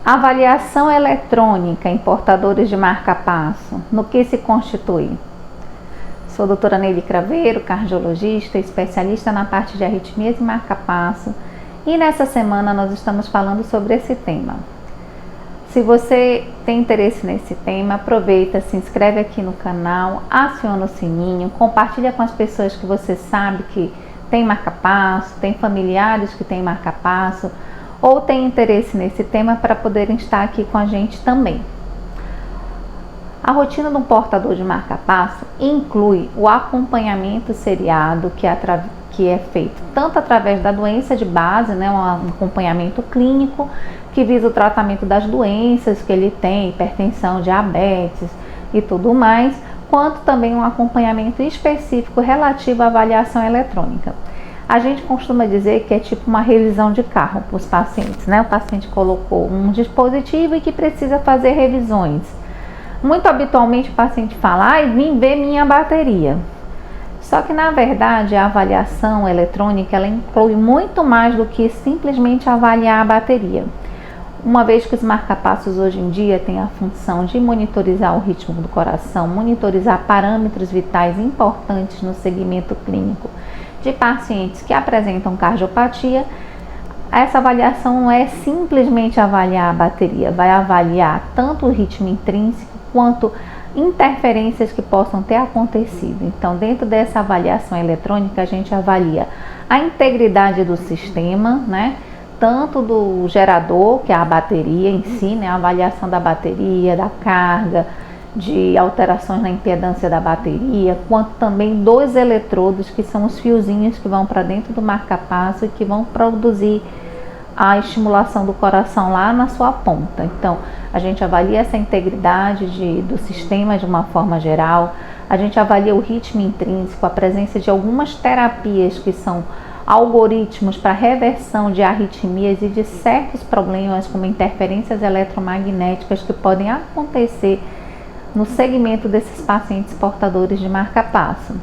Avaliação eletrônica em portadores de marca-passo, no que se constitui? Sou a doutora Neily Craveiro, cardiologista, especialista na parte de arritmias e marca-passo, e nessa semana nós estamos falando sobre esse tema. Se você tem interesse nesse tema, aproveita, se inscreve aqui no canal, aciona o sininho, compartilha com as pessoas que você sabe que tem marca-passo, tem familiares que têm marca-passo, ou tem interesse nesse tema para poderem estar aqui com a gente também. A rotina de um portador de marca-passo inclui o acompanhamento seriado, que é feito tanto através da doença de base, né, um acompanhamento clínico, que visa o tratamento das doenças que ele tem, hipertensão, diabetes e tudo mais, quanto também um acompanhamento específico relativo à avaliação eletrônica. A gente costuma dizer que é tipo uma revisão de carro para os pacientes, né? O paciente colocou um dispositivo e que precisa fazer revisões. Muito habitualmente o paciente fala, vim ver minha bateria. Só que na verdade a avaliação eletrônica ela inclui muito mais do que simplesmente avaliar a bateria. Uma vez que os marca-passos hoje em dia têm a função de monitorizar o ritmo do coração, monitorizar parâmetros vitais importantes no segmento clínico de pacientes que apresentam cardiopatia, essa avaliação não é simplesmente avaliar a bateria, vai avaliar tanto o ritmo intrínseco quanto interferências que possam ter acontecido. Então, dentro dessa avaliação eletrônica, a gente avalia a integridade do sistema, né? Tanto do gerador, que é a bateria em si, né? A avaliação da bateria, da carga, de alterações na impedância da bateria, quanto também dos eletrodos, que são os fiozinhos que vão para dentro do marca-passo e que vão produzir a estimulação do coração lá na sua ponta. Então, a gente avalia essa integridade do sistema de uma forma geral, a gente avalia o ritmo intrínseco, a presença de algumas terapias que são algoritmos para reversão de arritmias e de certos problemas como interferências eletromagnéticas que podem acontecer no segmento desses pacientes portadores de marca-passo.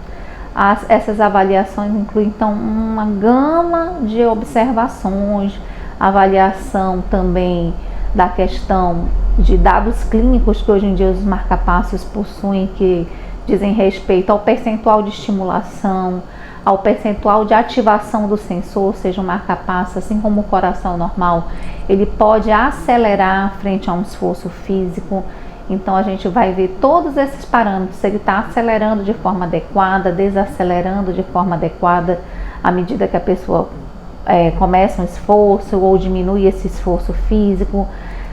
Essas avaliações incluem então uma gama de observações, avaliação também da questão de dados clínicos que hoje em dia os marca-passos possuem, que dizem respeito ao percentual de estimulação, ao percentual de ativação do sensor, ou seja, o marca-passo, assim como o coração normal, ele pode acelerar frente a um esforço físico. Então a gente vai ver todos esses parâmetros, se ele está acelerando de forma adequada, desacelerando de forma adequada à medida que a pessoa começa um esforço ou diminui esse esforço físico.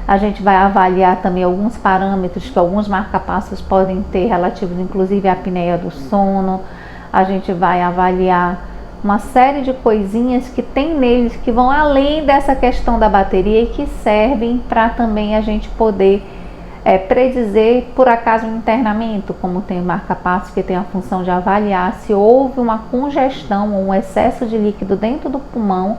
A gente vai avaliar também alguns parâmetros que alguns marca-passos podem ter relativos inclusive à apneia do sono. A gente vai avaliar uma série de coisinhas que tem neles que vão além dessa questão da bateria e que servem para também a gente poder predizer por acaso um internamento, como tem o marca-passo que tem a função de avaliar se houve uma congestão ou um excesso de líquido dentro do pulmão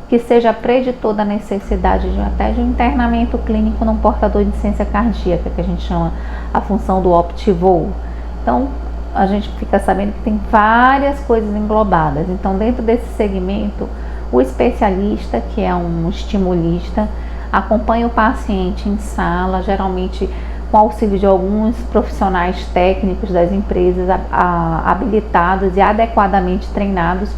que seja preditor da necessidade até de um internamento clínico num portador de insuficiência cardíaca, que a gente chama a função do OptiVol. Então, a gente fica sabendo que tem várias coisas englobadas. Então, dentro desse segmento, o especialista, que é um estimulista, acompanha o paciente em sala, geralmente com auxílio de alguns profissionais técnicos das empresas habilitados e adequadamente treinados,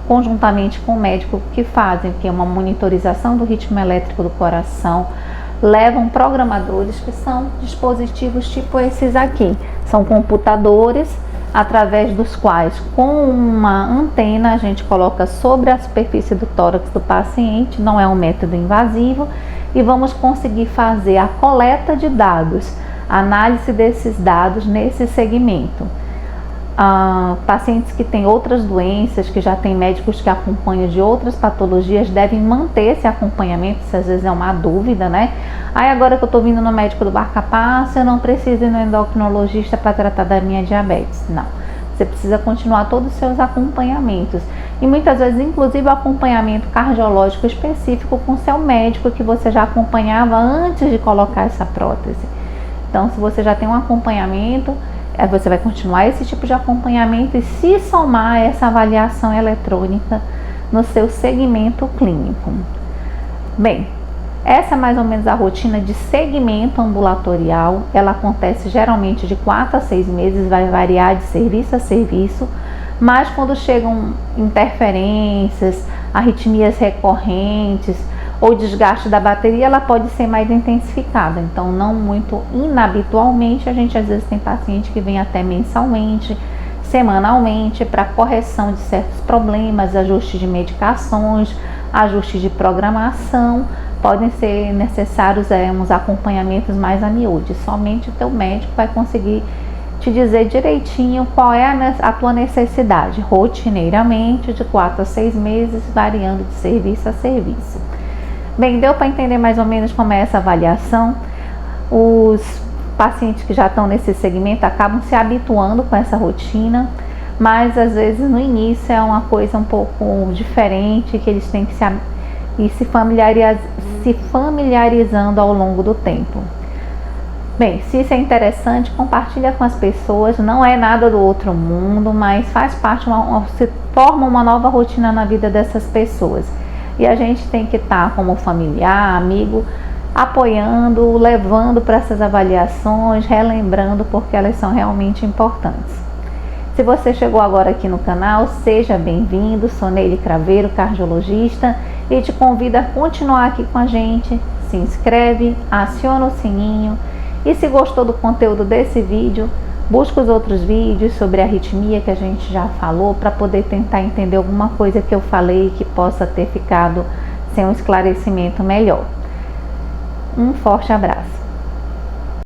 conjuntamente com o médico, que fazem uma monitorização do ritmo elétrico do coração, levam programadores que são dispositivos tipo esses aqui, são computadores através dos quais, com uma antena, a gente coloca sobre a superfície do tórax do paciente, não é um método invasivo, e vamos conseguir fazer a coleta de dados, a análise desses dados nesse segmento. Pacientes que têm outras doenças, que já têm médicos que acompanham de outras patologias, devem manter esse acompanhamento, se às vezes é uma dúvida, né? Agora que eu estou vindo no médico do marca-passo, eu não preciso ir no endocrinologista para tratar da minha diabetes. Não, você precisa continuar todos os seus acompanhamentos. E muitas vezes, inclusive, o acompanhamento cardiológico específico com seu médico que você já acompanhava antes de colocar essa prótese. Então, se você já tem um acompanhamento, você vai continuar esse tipo de acompanhamento e se somar essa avaliação eletrônica no seu segmento clínico. Bem, Essa é mais ou menos a rotina de segmento ambulatorial. Ela acontece geralmente de 4 a 6 meses, vai variar de serviço a serviço, mas quando chegam interferências, arritmias recorrentes ou desgaste da bateria, ela pode ser mais intensificada. Então, não muito inabitualmente, a gente às vezes tem paciente que vem até mensalmente, semanalmente, para correção de certos problemas, ajuste de medicações, ajuste de programação. Podem ser necessários uns acompanhamentos mais a miúde. Somente o teu médico vai conseguir te dizer direitinho qual é a tua necessidade, rotineiramente, de 4 a 6 meses, variando de serviço a serviço. Bem, deu para entender mais ou menos como é essa avaliação? Os pacientes que já estão nesse segmento acabam se habituando com essa rotina, mas às vezes no início é uma coisa um pouco diferente, que eles têm que se familiarizando ao longo do tempo. Bem, se isso é interessante, compartilha com as pessoas. Não é nada do outro mundo, mas faz parte, se forma uma nova rotina na vida dessas pessoas. E a gente tem que estar como familiar, amigo, apoiando, levando para essas avaliações, relembrando, porque elas são realmente importantes. Se você chegou agora aqui no canal, seja bem-vindo. Sou Neily Craveiro, cardiologista, e te convido a continuar aqui com a gente. Se inscreve, aciona o sininho, e se gostou do conteúdo desse vídeo, busca os outros vídeos sobre arritmia que a gente já falou, para poder tentar entender alguma coisa que eu falei que possa ter ficado sem um esclarecimento melhor. Um forte abraço.